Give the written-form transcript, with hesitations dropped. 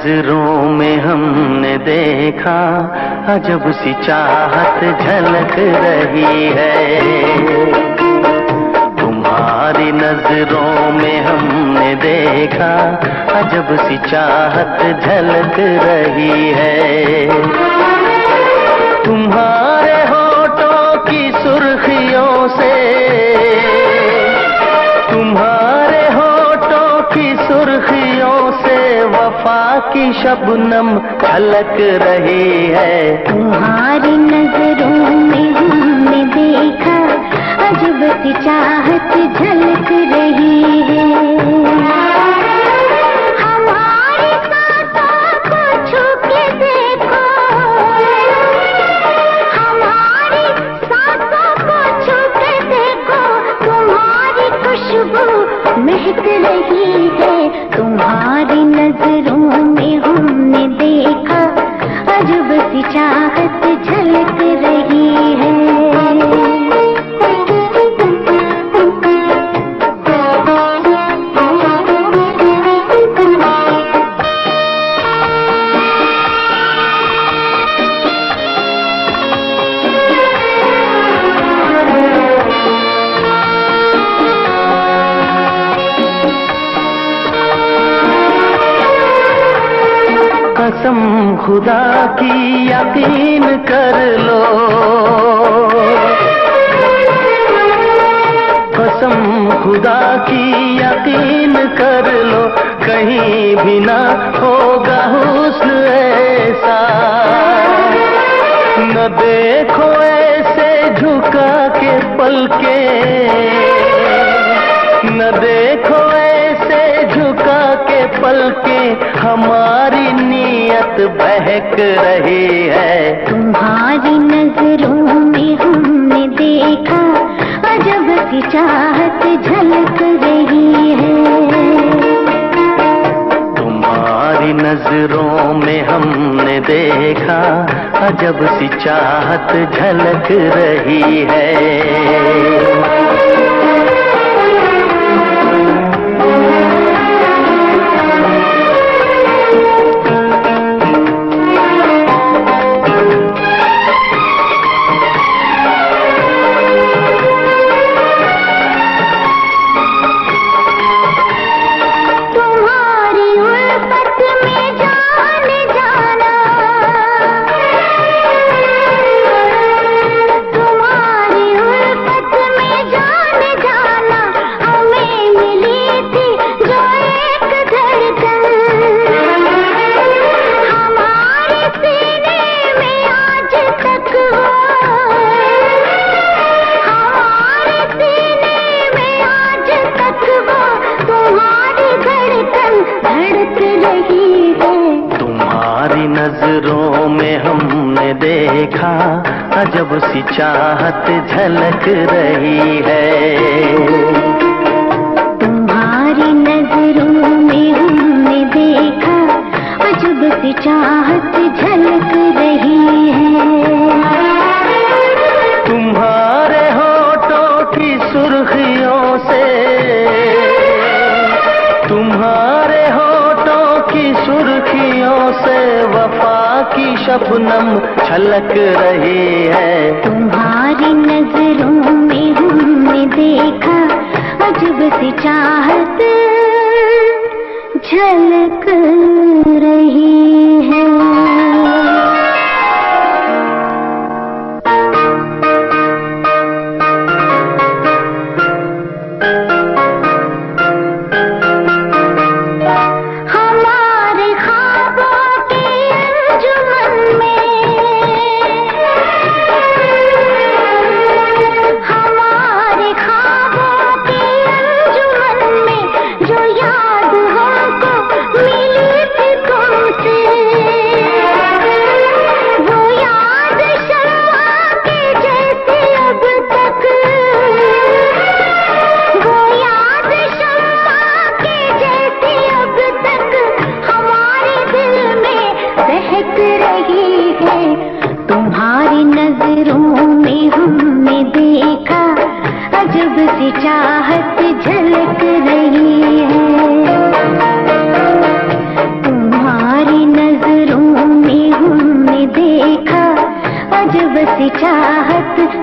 नजरों में हमने देखा अजब सी चाहत झलक रही है। तुम्हारी नजरों में हमने देखा अजब सी चाहत झलक रही है। तुम्हारे होठों की सुर्खियों से, तुम्हारे होठों की सुर्खियों से वफा की शबनम झलक रही है। तुम्हारी नजरों में हमने देखा अजब सी चाहत झलक रही है। हमारी सांसों को छू के देखो, हमारी सांसों को छू के देखो, तुम्हारी खुशबू महक रही है। तुम्हारी नजरों में हमने देखा अजब सी चाहत झलक रही है। कसम खुदा की यकीन कर लो, कसम खुदा की यकीन कर लो, कहीं भी ना होगा हुस्न ऐसा। न देखो ऐसे झुका के पलके, न देखो ऐसे झुका के पलके, हमारी नीयत बहक रही है। तुम्हारी नजरों में हमने देखा अजब सी चाहत झलक रही है। तुम्हारी नजरों में हमने देखा अजब सी चाहत झलक रही है। नजरों में हमने देखा अजब सी चाहत झलक रही है। तुम्हारी नजरों में हमने देखा अजब सी चाहत झलक रही है। तुम्हारे होठों की सुर्खियों से, तुम्हारे होठों की सुर्खियों से वफा की शबनम छलक रही है। तुम्हारी नजरों में हमने देखा अजब सी चाहत झलक रही है। जो याद हमको मिली थी तुमसे, चाहत